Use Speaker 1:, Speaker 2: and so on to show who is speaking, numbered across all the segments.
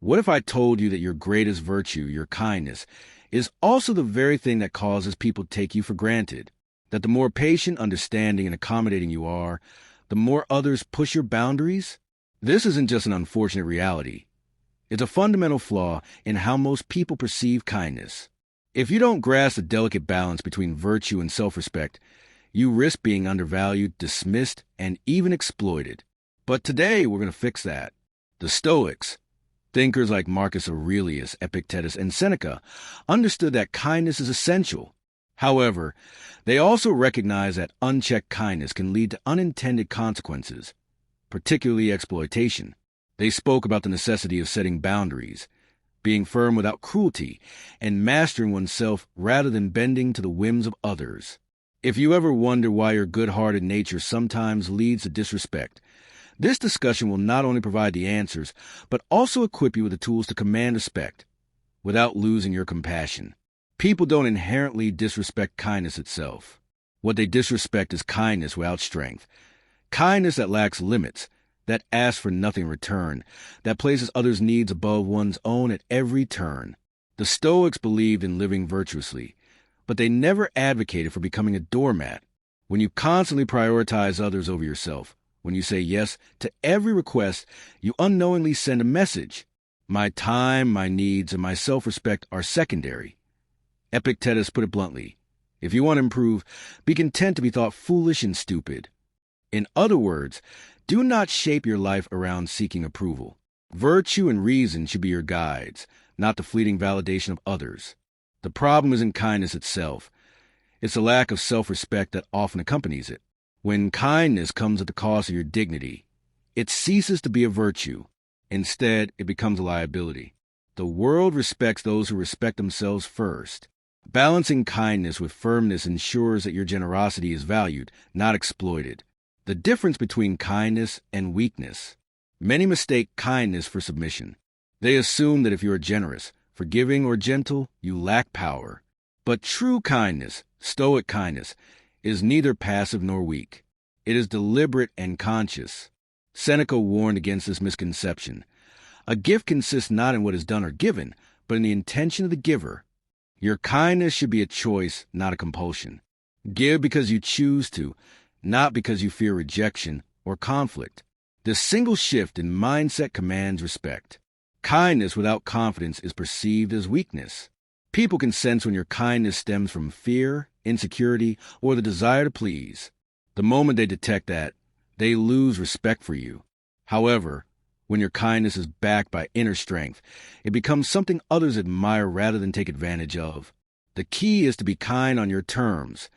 Speaker 1: What if I told you that your greatest virtue, your kindness, is also the very thing that causes people to take you for granted? That the more patient, understanding, and accommodating you are, the more others push your boundaries? This isn't just an unfortunate reality. It's a fundamental flaw in how most people perceive kindness. If you don't grasp the delicate balance between virtue and self-respect, you risk being undervalued, dismissed, and even exploited. But today, we're going to fix that. The Stoics, thinkers like Marcus Aurelius, Epictetus, and Seneca, understood that kindness is essential. However, they also recognize that unchecked kindness can lead to unintended consequences, particularly exploitation. They spoke about the necessity of setting boundaries, being firm without cruelty, and mastering oneself rather than bending to the whims of others. If you ever wonder why your good-hearted nature sometimes leads to disrespect, this discussion will not only provide the answers, but also equip you with the tools to command respect without losing your compassion. People don't inherently disrespect kindness itself. What they disrespect is kindness without strength, kindness that lacks limits, that asks for nothing in return, that places others' needs above one's own at every turn. The Stoics believed in living virtuously, but they never advocated for becoming a doormat. When you constantly prioritize others over yourself, when you say yes to every request, you unknowingly send a message. My time, my needs, and my self-respect are secondary. Epictetus put it bluntly, if you want to improve, be content to be thought foolish and stupid. In other words, do not shape your life around seeking approval. Virtue and reason should be your guides, not the fleeting validation of others. The problem isn't kindness itself. It's the lack of self-respect that often accompanies it. When kindness comes at the cost of your dignity, it ceases to be a virtue. Instead, it becomes a liability. The world respects those who respect themselves first. Balancing kindness with firmness ensures that your generosity is valued, not exploited. The difference between kindness and weakness. Many mistake kindness for submission. They assume that if you are generous, forgiving, or gentle, you lack power. But true kindness, Stoic kindness, is neither passive nor weak. It is deliberate and conscious. Seneca warned against this misconception. A gift consists not in what is done or given, but in the intention of the giver. Your kindness should be a choice, not a compulsion. Give because you choose to, not because you fear rejection or conflict. This single shift in mindset commands respect. Kindness without confidence is perceived as weakness. People can sense when your kindness stems from fear, insecurity, or the desire to please. The moment they detect that, they lose respect for you. However, when your kindness is backed by inner strength, it becomes something others admire rather than take advantage of. The key is to be kind on your terms,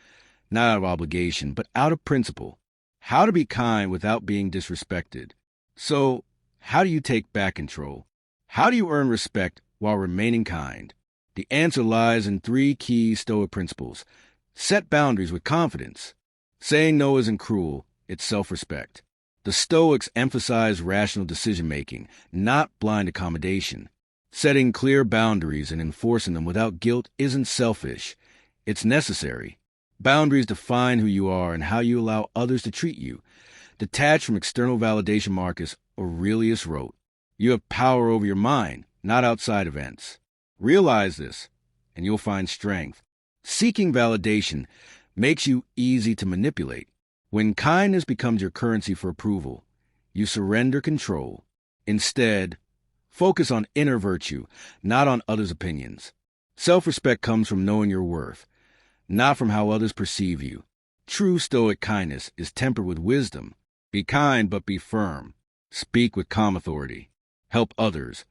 Speaker 1: not out of obligation, but out of principle. How to be kind without being disrespected. So, how do you take back control? How do you earn respect while remaining kind? The answer lies in 3 key Stoic principles. Set boundaries with confidence. Saying no isn't cruel, it's self-respect. The Stoics emphasize rational decision-making, not blind accommodation. Setting clear boundaries and enforcing them without guilt isn't selfish. It's necessary. Boundaries define who you are and how you allow others to treat you. Detached from external validation, Marcus Aurelius wrote, "You have power over your mind, not outside events." Realize this, and you'll find strength. Seeking validation makes you easy to manipulate. When kindness becomes your currency for approval, you surrender control. Instead, focus on inner virtue, not on others' opinions. Self-respect comes from knowing your worth, not from how others perceive you. True Stoic kindness is tempered with wisdom. Be kind, but be firm. Speak with calm authority. Help others,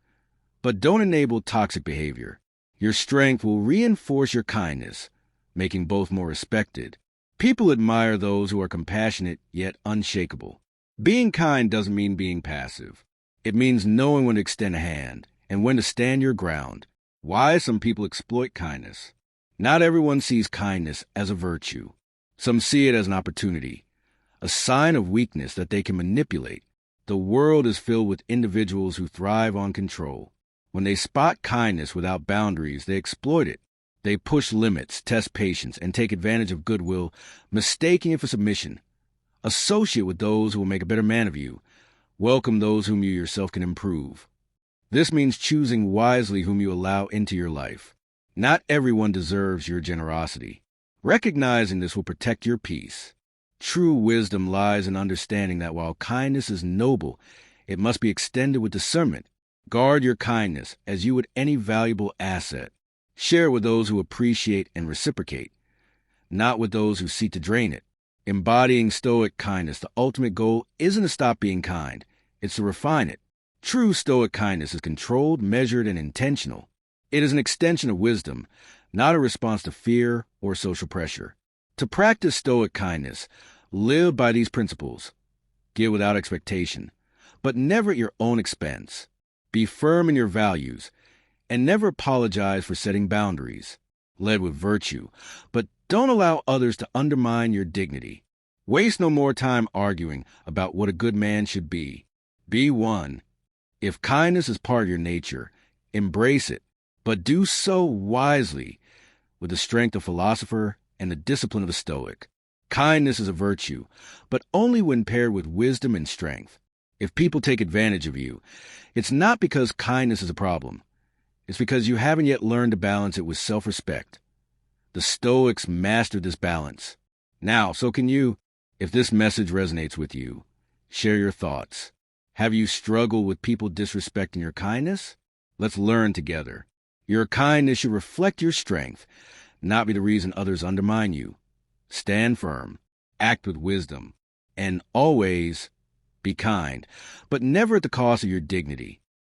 Speaker 1: but don't enable toxic behavior. Your strength will reinforce your kindness, making both more respected. People admire those who are compassionate yet unshakable. Being kind doesn't mean being passive. It means knowing when to extend a hand and when to stand your ground. Why some people exploit kindness? Not everyone sees kindness as a virtue. Some see it as an opportunity, a sign of weakness that they can manipulate. The world is filled with individuals who thrive on control. When they spot kindness without boundaries, they exploit it. They push limits, test patience, and take advantage of goodwill, mistaking it for submission. Associate with those who will make a better man of you. Welcome those whom you yourself can improve. This means choosing wisely whom you allow into your life. Not everyone deserves your generosity. Recognizing this will protect your peace. True wisdom lies in understanding that while kindness is noble, it must be extended with discernment. Guard your kindness as you would any valuable asset. Share with those who appreciate and reciprocate, not with those who seek to drain it. Embodying Stoic kindness, the ultimate goal isn't to stop being kind, it's to refine it. True Stoic kindness is controlled, measured, and intentional. It is an extension of wisdom, not a response to fear or social pressure. To practice Stoic kindness, live by these principles. Give without expectation, but never at your own expense. Be firm in your values, and never apologize for setting boundaries. Lead with virtue, but don't allow others to undermine your dignity. Waste no more time arguing about what a good man should be. Be one. If kindness is part of your nature, embrace it, but do so wisely, with the strength of a philosopher and the discipline of a Stoic. Kindness is a virtue, but only when paired with wisdom and strength. If people take advantage of you, it's not because kindness is a problem. It's because you haven't yet learned to balance it with self-respect. The Stoics mastered this balance. Now, so can you. If this message resonates with you, share your thoughts. Have you struggled with people disrespecting your kindness? Let's learn together. Your kindness should reflect your strength, not be the reason others undermine you. Stand firm, act with wisdom, and always be kind, but never at the cost of your dignity.